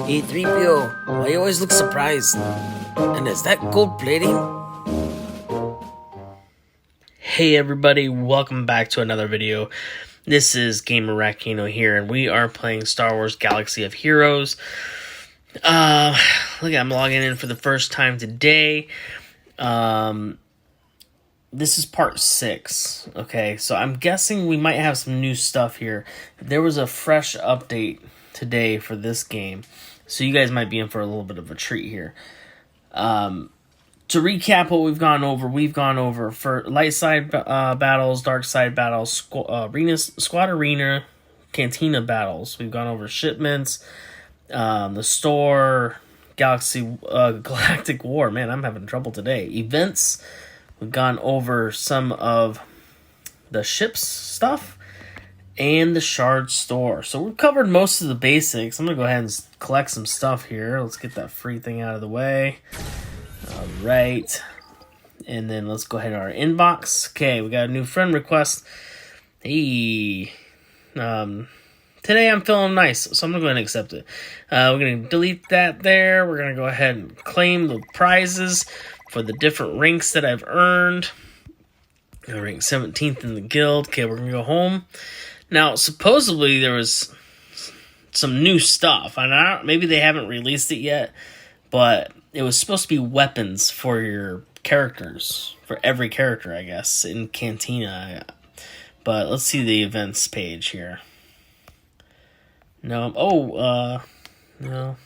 Hey 3PO, why you always look surprised? And is that gold plating? Hey everybody, welcome back to another video. This is FilmoraGo here, and we are playing Star Wars Galaxy of Heroes. Look, I'm logging in for the first time today. This is part 6, okay? So I'm guessing we might have some new stuff here. There was a fresh update today for this game, so you guys might be in for a little bit of a treat here. To recap what we've gone over for light side battles, dark side battles, squad arena, cantina battles. We've gone over shipments, the store, galactic war. Man, I'm having trouble today. Events. We've gone over some of the ship's stuff and the shard store. So we've covered most of the basics. I'm going to go ahead and collect some stuff here. Let's get that free thing out of the way. All right. And then let's go ahead to our inbox. Okay, we got a new friend request. Hey. Today I'm feeling nice, so I'm going to go ahead and accept it. We're going to delete that there. We're going to go ahead and claim the prizes for the different ranks that I've earned. I ranked 17th in the guild. Okay, we're going to go home. Now, supposedly there was some new stuff. And maybe they haven't released it yet, but it was supposed to be weapons for your characters. For every character, I guess, in Cantina. But let's see the events page here. No. No.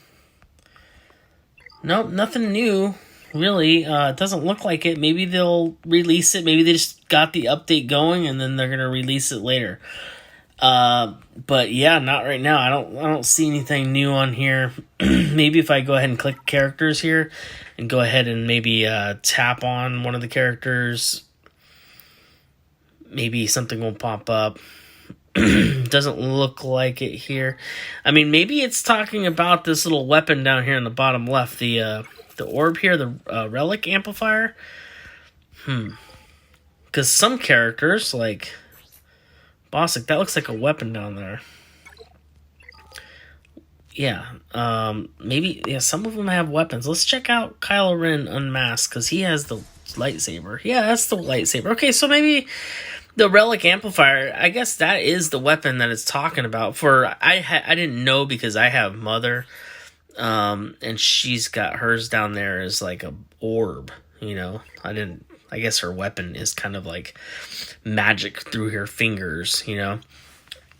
Nope, nothing new. Really, it doesn't look like it. Maybe they'll release it. Maybe they just got the update going and then they're gonna release it later. But yeah, not right now. I don't see anything new on here. Maybe if I go ahead and click characters here and go ahead and maybe tap on one of the characters, maybe something will pop up. Doesn't look like it here. I mean, maybe it's talking about this little weapon down here in the bottom left, the orb here, the relic amplifier. Because some characters, like Bossic, that looks like a weapon down there. Yeah, maybe, yeah, some of them have weapons. Let's check out Kylo Ren unmasked, because he has the lightsaber. Yeah, that's the lightsaber. Okay, so maybe the relic amplifier, I guess that is the weapon that it's talking about. I didn't know because I have Mother, and she's got hers down there as like a orb, you know. I guess her weapon is kind of like magic through her fingers, you know.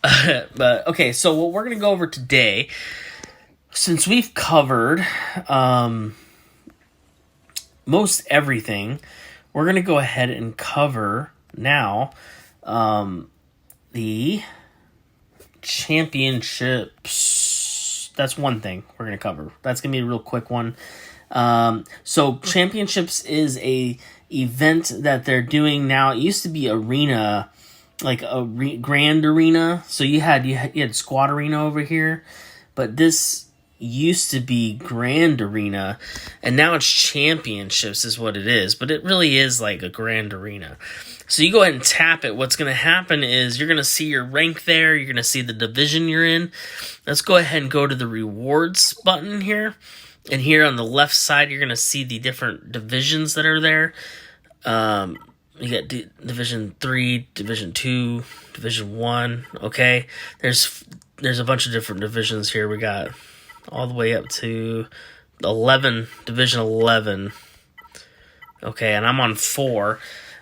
But okay, so what we're gonna go over today, since we've covered most everything, we're gonna go ahead and cover now the championships. That's one thing we're going to cover. That's going to be a real quick one. So championships is a event that they're doing now. It used to be arena, like a grand arena. So you had squad arena over here, but this used to be grand arena, and now it's championships is what it is. But it really is like a grand arena. So you go ahead and tap it. What's going to happen is you're going to see your rank there. You're going to see the division you're in. Let's go ahead and go to the rewards button here. And here on the left side, you're going to see the different divisions that are there. You got Division 3, Division 2, Division 1. Okay. There's a bunch of different divisions here. We got all the way up to 11, Division 11. Okay, and I'm on 4.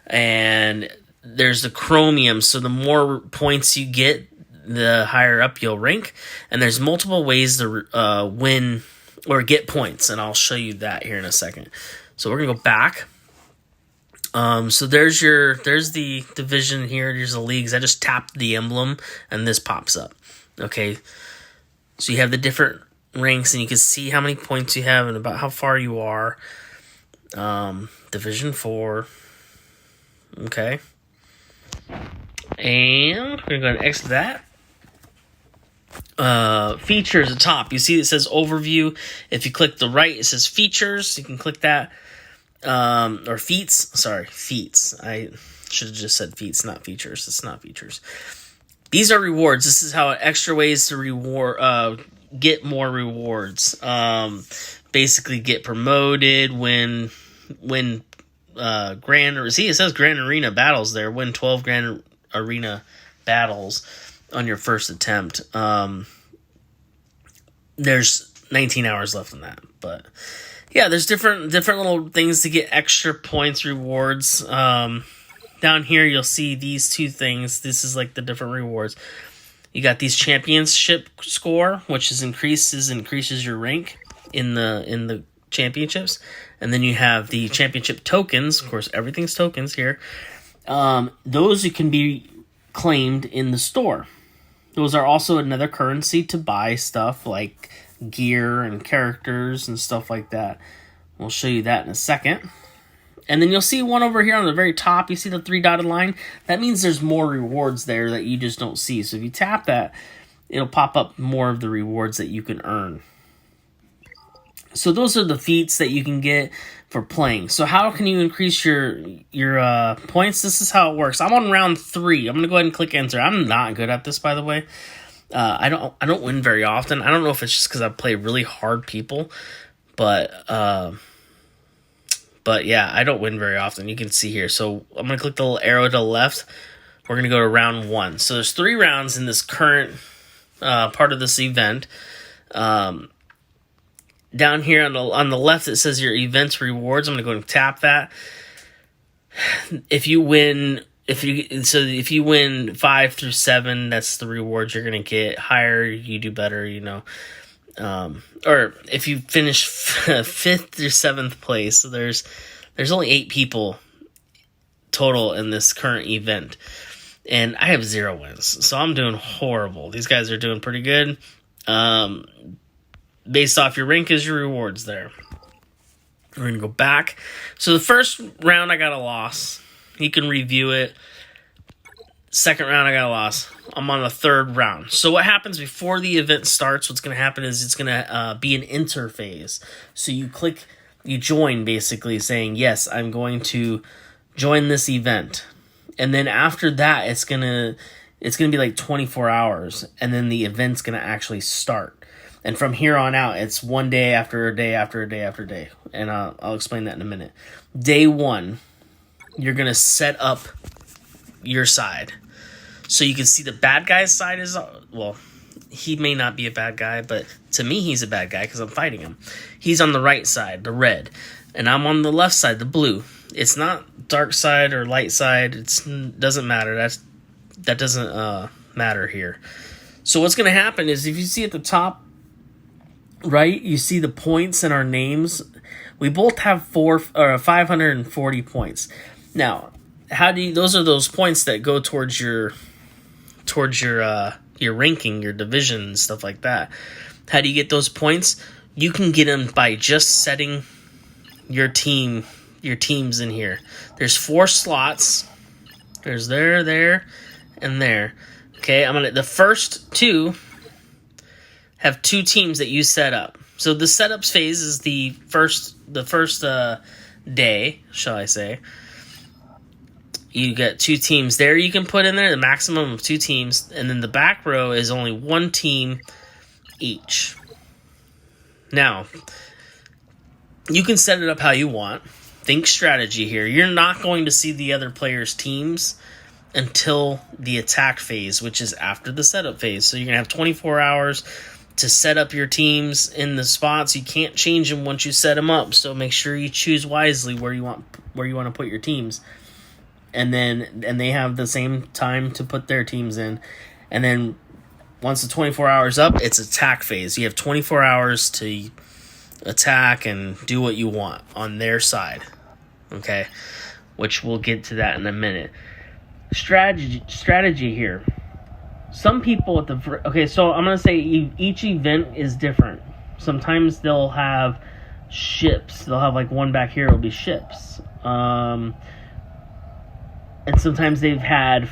And there's the chromium, so the more points you get, the higher up you'll rank. And there's multiple ways to win or get points, and I'll show you that here in a second. So we're gonna go back. So there's the division here. There's the leagues. I just tapped the emblem, and this pops up. Okay, so you have the different ranks, and you can see how many points you have and about how far you are. Division 4. Okay. And we're going to go ahead and exit that. Features at the top. You see it says overview. If you click the right, it says features. You can click that. Or feats. Sorry, feats. I should have just said feats, not features. It's not features. These are rewards. This is how extra ways to reward get more rewards. Basically get promoted, win grand. See, it says Grand Arena battles there. Win 12 Grand Arena battles on your first attempt. There's 19 hours left in that, but yeah, there's different little things to get extra points, rewards. Down here, you'll see these two things. This is like the different rewards. You got these championship score, which increases your rank in the championships, and then you have the championship tokens. Of course, everything's tokens here. Those can be claimed in the store. Those are also another currency to buy stuff like gear and characters and stuff like that. We'll show you that in a second. And then you'll see one over here on the very top. You see the 3 dotted line? That means there's more rewards there that you just don't see. So if you tap that, it'll pop up more of the rewards that you can earn. So those are the feats that you can get for playing. So how can you increase your points? This is how it works. I'm on round 3. I'm going to go ahead and click enter. I'm not good at this, by the way. I don't win very often. I don't know if it's just because I play really hard people, but yeah, I don't win very often. You can see here. So I'm going to click the little arrow to the left. We're going to go to round 1. So there's 3 rounds in this current part of this event. Down here on the left, it says your events rewards. I'm going to go and tap that. If you win 5 through 7, that's the rewards you're going to get. Higher, you do better, or if you finish 5th through 7th place, so there's only 8 people total in this current event, and I have 0 wins, so I'm doing horrible. These guys are doing pretty good. Based off your rank is your rewards there. We're going to go back. So the first round I got a loss. You can review it. Second round I got a loss. I'm on the 3rd round. So what happens before the event starts, what's going to happen is it's going to be an enter phase. So you join basically saying, yes, I'm going to join this event. And then after that, it's going to be like 24 hours. And then the event's going to actually start. And from here on out, it's one day after a day after a day after a day. And I'll explain that in a minute. Day 1, you're going to set up your side. So you can see the bad guy's side is... Well, he may not be a bad guy, but to me, he's a bad guy because I'm fighting him. He's on the right side, the red. And I'm on the left side, the blue. It's not dark side or light side. It doesn't matter. That doesn't matter here. So what's going to happen is if you see at the top... right, you see the points in our names. We both have 540 points. Now, those are those points that go towards your ranking, your division, and stuff like that. How do you get those points? You can get them by just setting your teams in here. There's 4 slots. There's there, and there. Okay, the first 2 have 2 teams that you set up. So the setups phase is the first day, shall I say. You get 2 teams there you can put in there, the maximum of 2 teams, and then the back row is only 1 team each. Now, you can set it up how you want. Think strategy here. You're not going to see the other players' teams until the attack phase, which is after the setup phase. So you're going to have 24 hours to set up your teams in the spots. You can't change them once you set them up, so make sure you choose wisely where you want to put your teams. And they have the same time to put their teams in. And then once the 24 hours up, it's attack phase. You have 24 hours to attack and do what you want on their side. Okay? Which we'll get to that in a minute. Strategy here. Some people so I'm going to say each event is different. Sometimes they'll have ships. They'll have like one back here will be ships. And sometimes they've had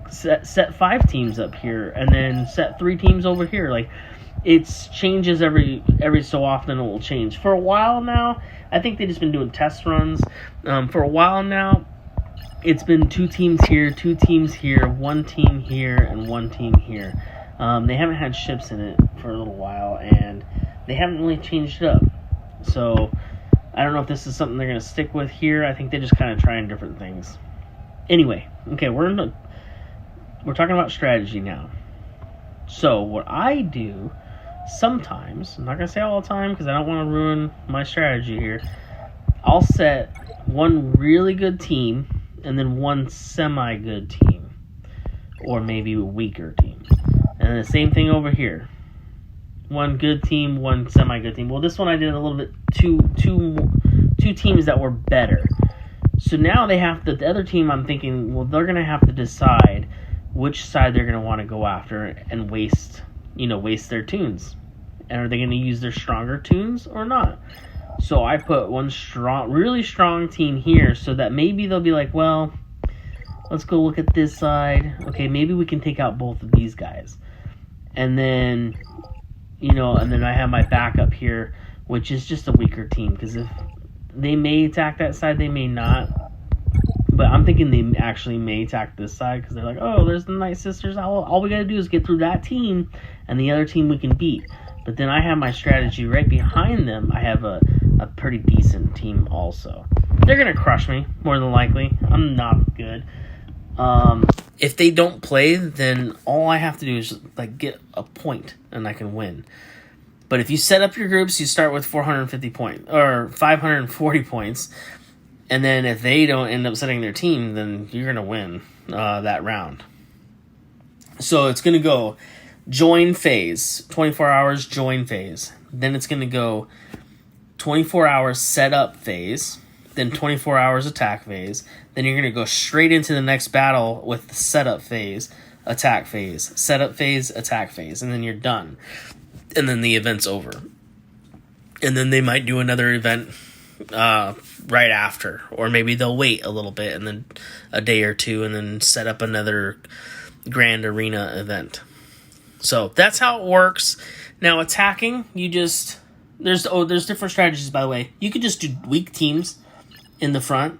set 5 teams up here and then set 3 teams over here. Like it changes every so often. It will change. For a while now, I think they've just been doing test runs. For a while now, it's been 2 teams here, 2 teams here, 1 team here, and 1 team here. They haven't had ships in it for a little while, and they haven't really changed it up. So I don't know if this is something they're going to stick with here. I think they're just kind of trying different things. Anyway, okay, we're talking about strategy now. So what I do sometimes, I'm not going to say all the time because I don't want to ruin my strategy here, I'll set one really good team and then one semi-good team, or maybe a weaker team. And the same thing over here. One good team, one semi-good team. Well, this one I did a little bit two teams that were better. So now they have the other team. I'm thinking, well, they're gonna have to decide which side they're gonna want to go after and waste their tunes. And are they gonna use their stronger tunes or not? So I put one really strong team here, so that maybe they'll be like, well, let's go look at this side. Okay, maybe we can take out both of these guys. And then, I have my backup here, which is just a weaker team, because if they may attack that side, they may not. But I'm thinking they actually may attack this side, because they're like, oh, there's the Night Sisters. All we got to do is get through that team, and the other team we can beat. But then I have my strategy right behind them. I have a pretty decent team also. They're going to crush me, more than likely. I'm not good. If they don't play, then all I have to do is get a point and I can win. But if you set up your groups, you start with 450 points or 540 points, and then if they don't end up setting their team, then you're gonna win that round. So it's gonna go join phase, 24 hours join phase. Then it's gonna go 24 hours setup phase. Then 24 hours attack phase. Then you're going to go straight into the next battle with the setup phase, attack phase, setup phase, attack phase, and then you're done. And then the event's over. And then they might do another event right after. Or maybe they'll wait a little bit and then a day or two and then set up another grand arena event. So that's how it works. Now attacking, there's different strategies, by the way. You could just do weak teams in the front,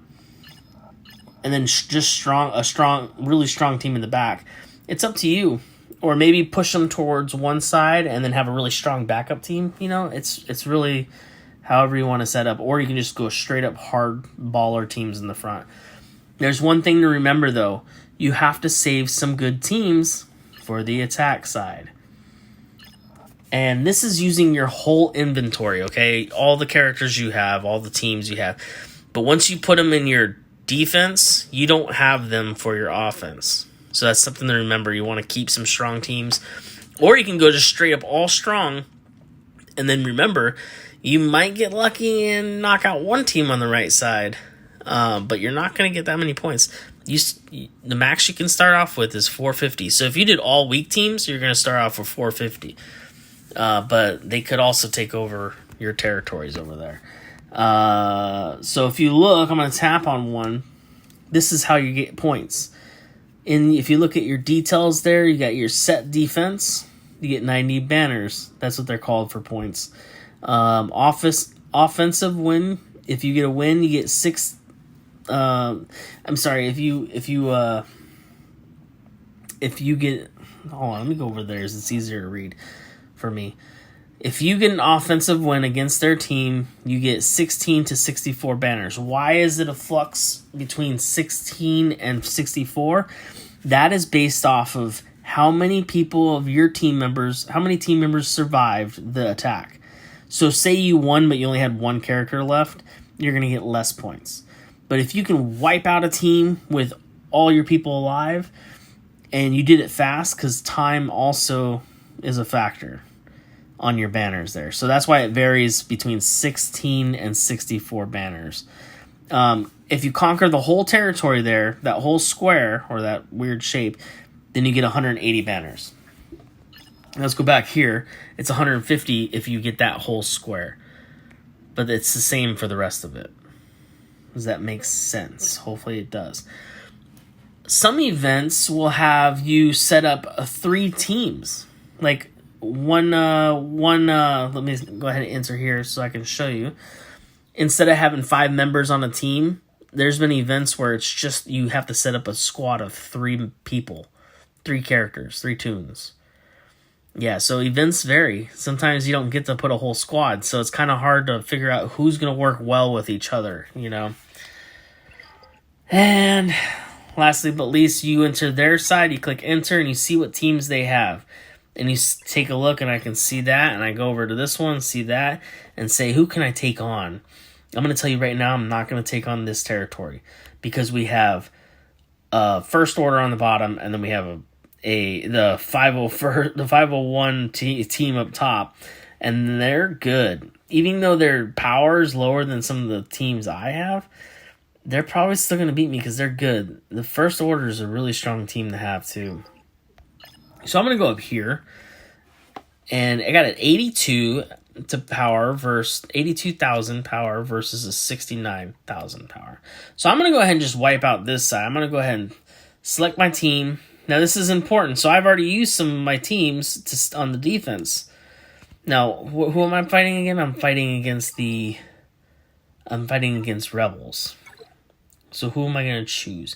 and then just really strong team in the back. It's up to you. Or maybe push them towards one side and then have a really strong backup team. It's really however you want to set up. Or you can just go straight up hard baller teams in the front. There's one thing to remember, though. You have to save some good teams for the attack side. And this is using your whole inventory, okay? All the characters you have, all the teams you have. But once you put them in your defense, you don't have them for your offense. So that's something to remember. You want to keep some strong teams. Or you can go just straight up all strong. And then remember, you might get lucky and knock out one team on the right side. But you're not going to get that many points. The max you can start off with is 450. So if you did all weak teams, you're going to start off with 450. But they could also take over your territories over there. So if you look, I'm going to tap on one. This is how you get points. If you look at your details there, you got your set defense. You get 90 banners. That's what they're called for points. Offensive win. If you get a win, you get 6. I'm sorry. If you get, hold on, let me go over there. It's easier to read for me. If you get an offensive win against their team, you get 16 to 64 banners. Why is it a flux between 16 and 64? That is based off of how many people of your team members, how many team members survived the attack. So say you won, but you only had one character left, you're going to get less points. But if you can wipe out a team with all your people alive, and you did it fast, because time also is a factor on your banners there. So that's why it varies between 16 and 64 banners. If you conquer the whole territory there, that whole square, or that weird shape, then you get 180 banners. Let's go back here. It's 150 if you get that whole square. But it's the same for the rest of it. Does that make sense? Hopefully it does. Some events will have you set up 3 teams. Like let me go ahead and answer here so I can show you. Instead of having 5 members on a team, there's been events where it's just you have to set up a squad of 3 people, 3 characters, 3 tunes. Yeah, so events vary. Sometimes you don't get to put a whole squad, so it's kind of hard to figure out who's going to work well with each other, you know. And lastly but least, you enter their side, you click enter, and you see what teams they have. And you take a look, and I can see that, and I go over to this one, see that, and say, who can I take on? I'm going to tell you right now, I'm not going to take on this territory, because we have First Order on the bottom, and then we have the 501 team up top, and they're good. Even though their power is lower than some of the teams I have, they're probably still going to beat me because they're good. The First Order is a really strong team to have, too. So I'm going to go up here, and I got an 82 to power versus 82,000 power versus a 69,000 power. So I'm going to go ahead and just wipe out this side. I'm going to go ahead and select my team. Now this is important. So I've already used some of my teams on the defense. Now who am I fighting again? I'm fighting against rebels. So who am I going to choose?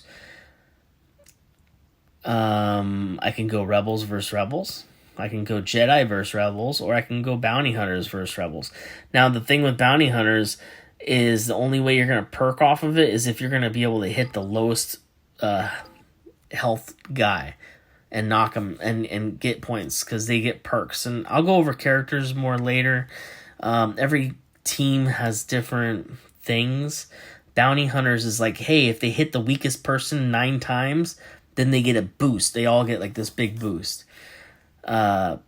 I can go rebels versus rebels. I can go Jedi versus rebels, or I can go bounty hunters versus rebels. Now, the thing with bounty hunters is the only way you're going to perk off of it is if you're going to be able to hit the lowest health guy and knock them and get points, because they get perks. And I'll go over characters more later. Every team has different things. Bounty hunters is like, hey, if they hit the weakest person 9 times, then they get a boost. They all get like this big boost. And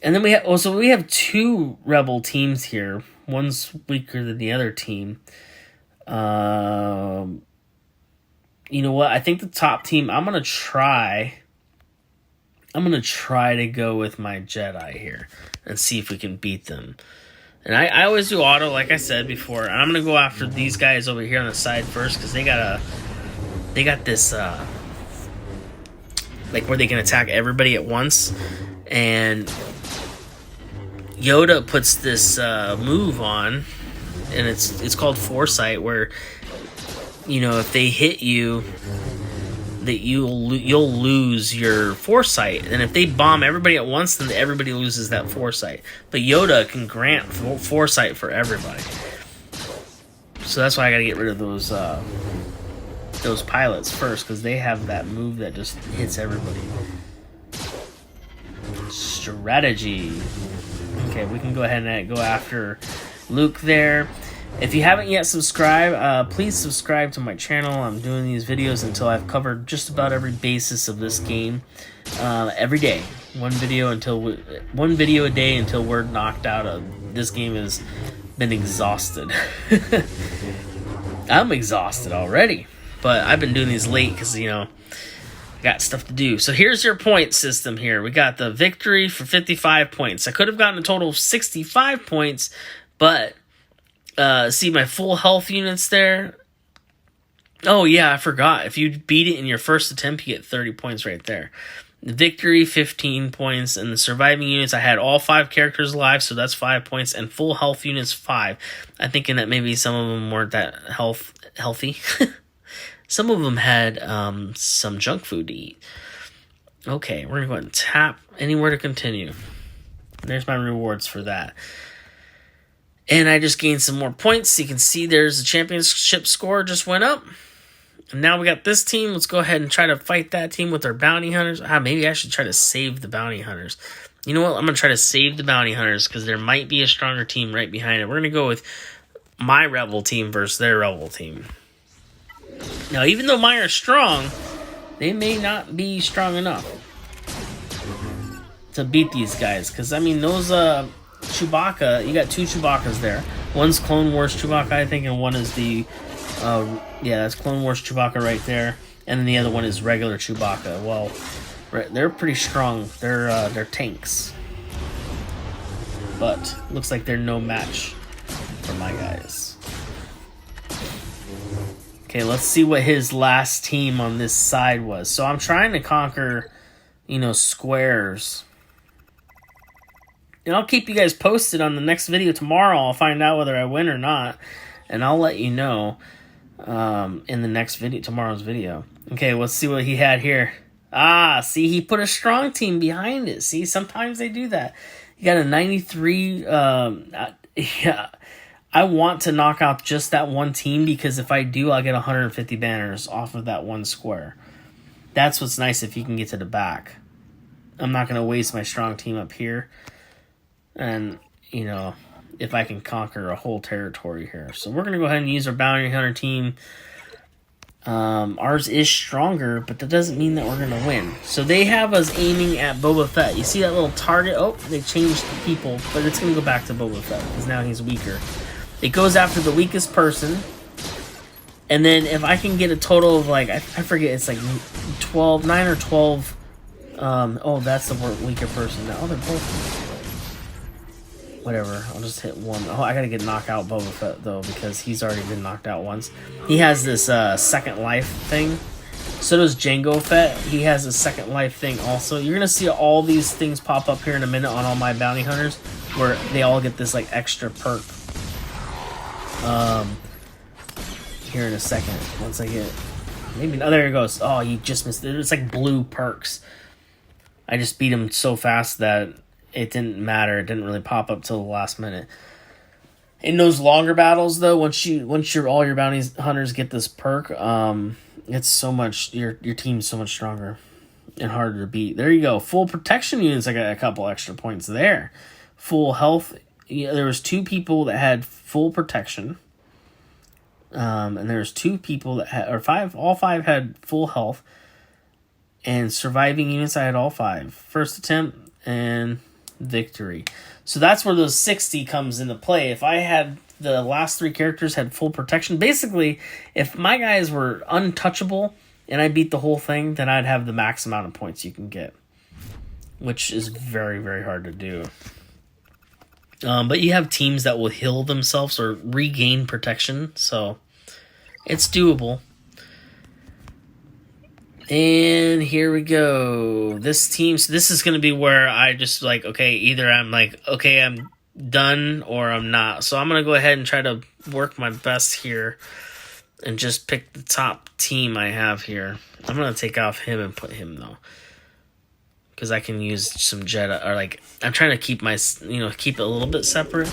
then we have 2 rebel teams here. One's weaker than the other team. You know what? I think the top team, I'm gonna try to go with my Jedi here and see if we can beat them. And I always do auto, like I said before. And I'm gonna go after these guys over here on the side first, because they got this like where they can attack everybody at once. And Yoda puts this move on, and it's called Foresight, where, you know, if they hit you, that you'll lose your Foresight, and if they bomb everybody at once, then everybody loses that Foresight. But Yoda can grant Foresight for everybody, so that's why I gotta get rid of those pilots first, because they have that move that just hits everybody. Strategy. Okay, we can go ahead and go after Luke there. If you haven't yet subscribed, please subscribe to my channel. I'm doing these videos until I've covered just about every basis of this game every day. One video a day until we're knocked out of this game. Has been exhausted. I'm exhausted already, but I've been doing these late because, you know, got stuff to do. So here's your point system here. We got the victory for 55 points. I could have gotten a total of 65 points, but see my full health units there. Oh yeah, I forgot. If you beat it in your first attempt, you get 30 points right there. The victory, 15 points, and the surviving units, I had all 5 characters alive, so that's 5 points, and full health units, 5. I'm thinking that maybe some of them weren't that healthy. Some of them had some junk food to eat. Okay, we're going to go ahead and tap anywhere to continue. There's my rewards for that. And I just gained some more points. So you can see there's the championship score just went up. And now we got this team. Let's go ahead and try to fight that team with our bounty hunters. Maybe I should try to save the bounty hunters. You know what? I'm going to try to save the bounty hunters because there might be a stronger team right behind it. We're going to go with my rebel team versus their rebel team. Now, even though mine are strong, they may not be strong enough to beat these guys. Because, I mean, those Chewbacca, you got 2 Chewbaccas there. One's Clone Wars Chewbacca, I think, and one is the... that's Clone Wars Chewbacca right there. And then the other one is regular Chewbacca. Well, they're pretty strong. They're tanks. But looks like they're no match for my guys. Okay, let's see what his last team on this side was. So I'm trying to conquer, squares. And I'll keep you guys posted on the next video tomorrow. I'll find out whether I win or not. And I'll let you know in the next video, tomorrow's video. Okay, let's see what he had here. Ah, see, he put a strong team behind it. See, sometimes they do that. You got a 93. Yeah, I want to knock out just that one team because if I do, I'll get 150 banners off of that one square. That's what's nice if you can get to the back. I'm not going to waste my strong team up here. And, you know, if I can conquer a whole territory here. So we're going to go ahead and use our bounty hunter team. Ours is stronger, but that doesn't mean that we're going to win. So they have us aiming at Boba Fett. You see that little target? Oh, they changed the people, but it's going to go back to Boba Fett because now he's weaker. It goes after the weakest person. And then if I can get a total of like, I forget, it's like 9 or 12. Oh, that's the weaker person. Oh, they're both. Whatever, I'll just hit one. Oh, I gotta get knocked out Boba Fett, though, because he's already been knocked out once. He has this second life thing. So does Jango Fett. He has a second life thing also. You're gonna see all these things pop up here in a minute on all my bounty hunters, where they all get this, like, extra perk. Here in a second, once I get... Maybe... Oh, there it goes. Oh, you just missed it. It's like blue perks. I just beat him so fast that... it didn't matter. It didn't really pop up till the last minute. In those longer battles, though, once all your bounty hunters get this perk, it's so much your team's so much stronger and harder to beat. There you go. Full protection units. I got a couple extra points there. Full health. Yeah, there was 2 people that had full protection. And there's 2 people that had, or 5. All 5 had full health. And surviving units, I had all 5. First attempt and victory. So that's where those 60 comes into play. If I had the last 3 characters had full protection, basically, if my guys were untouchable and I beat the whole thing, then I'd have the max amount of points you can get, which is very, very hard to do. But you have teams that will heal themselves or regain protection, so it's doable. And here we go. This team, so this is going to be where I just like, okay, either I'm like, okay, I'm done or I'm not. So I'm going to go ahead and try to work my best here and just pick the top team I have here. I'm going to take off him and put him, though, because I can use some Jedi, or like, I'm trying to keep my, keep it a little bit separate.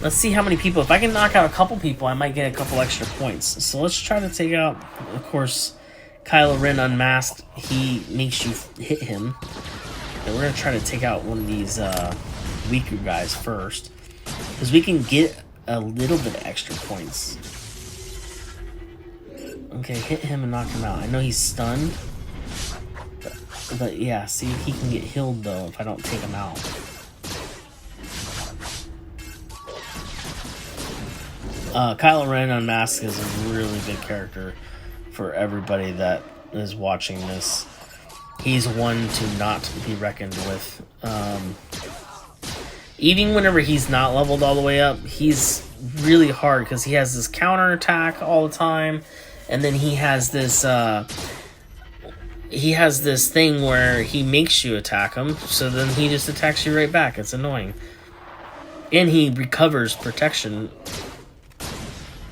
Let's see how many people. If I can knock out a couple people, I might get a couple extra points. So let's try to take out, of course, Kylo Ren unmasked. He makes you hit him. And we're going to try to take out one of these weaker guys first, because we can get a little bit of extra points. Okay, hit him and knock him out. I know he's stunned. But yeah, see, he can get healed, though, if I don't take him out. Kylo Ren unmasked is a really good character for everybody that is watching this. He's one to not be reckoned with. Even whenever he's not leveled all the way up, he's really hard because he has this counter attack all the time, and then he has this thing where he makes you attack him, so then he just attacks you right back. It's annoying. And he recovers protection.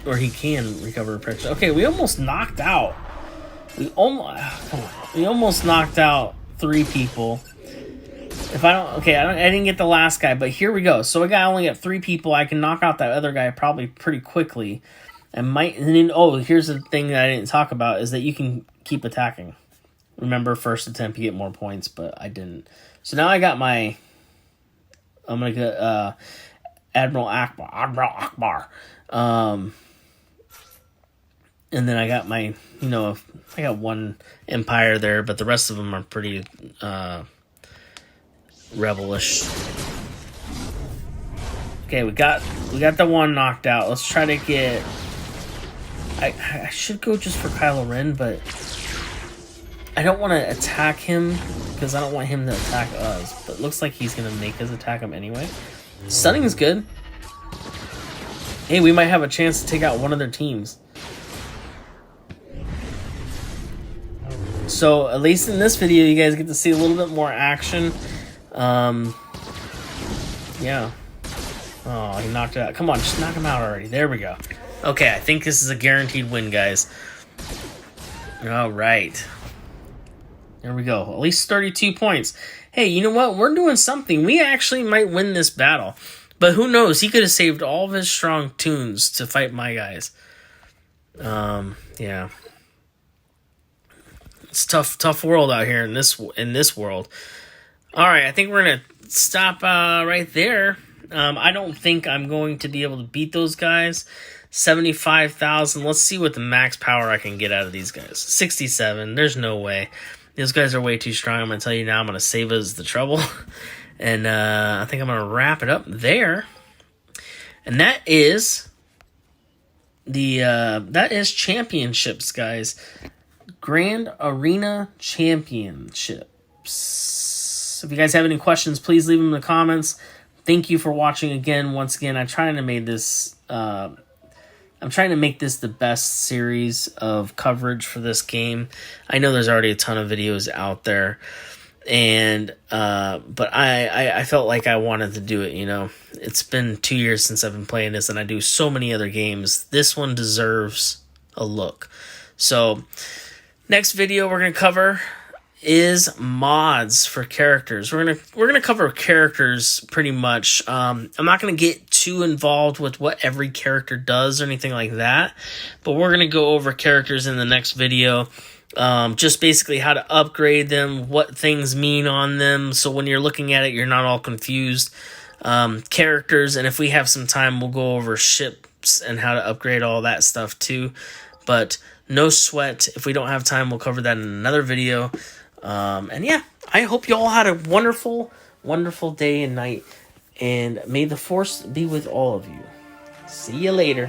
Or he can recover protection. Okay, we almost knocked out. We almost knocked out 3 people. If I don't, okay, I didn't get the last guy, but here we go. So a guy only got 3 people. I can knock out that other guy probably pretty quickly. And then, here's the thing that I didn't talk about is that you can keep attacking. Remember, first attempt you get more points, but I didn't. So now I got I'm gonna get Admiral Akbar. And then I got my, I got one Empire there, but the rest of them are pretty rebelish. Okay, we got the one knocked out. Let's try to get... I should go just for Kylo Ren, but I don't want to attack him because I don't want him to attack us. But it looks like he's going to make us attack him anyway. Stunning is good. Hey, we might have a chance to take out one of their teams. So, at least in this video, you guys get to see a little bit more action. Yeah. Oh, he knocked it out. Come on, just knock him out already. There we go. Okay, I think this is a guaranteed win, guys. All right. There we go. At least 32 points. Hey, you know what? We're doing something. We actually might win this battle. But who knows? He could have saved all of his strong tunes to fight my guys. Yeah. It's tough world out here in this world. All right, I think we're gonna stop right there. I don't think I'm going to be able to beat those guys. 75,000. Let's see what the max power I can get out of these guys. 67. There's no way. These guys are way too strong. I'm gonna tell you now. I'm gonna save us the trouble, and I think I'm gonna wrap it up there. And that is championships, guys. Grand Arena Championships. If you guys have any questions, please leave them in the comments. Thank you for watching again. Once again, I'm trying to make this the best series of coverage for this game. I know there's already a ton of videos out there, and but I felt like I wanted to do it. You know, it's been 2 years since I've been playing this, and I do so many other games. This one deserves a look. So next video we're gonna cover is mods for characters. We're gonna cover characters pretty much. I'm not gonna get too involved with what every character does or anything like that, but we're gonna go over characters in the next video. Just basically how to upgrade them, what things mean on them, so when you're looking at it, you're not all confused. Characters, and if we have some time, we'll go over ships and how to upgrade all that stuff too. But no sweat. If we don't have time, we'll cover that in another video. And yeah, I hope you all had a wonderful, wonderful day and night. And may the force be with all of you. See you later.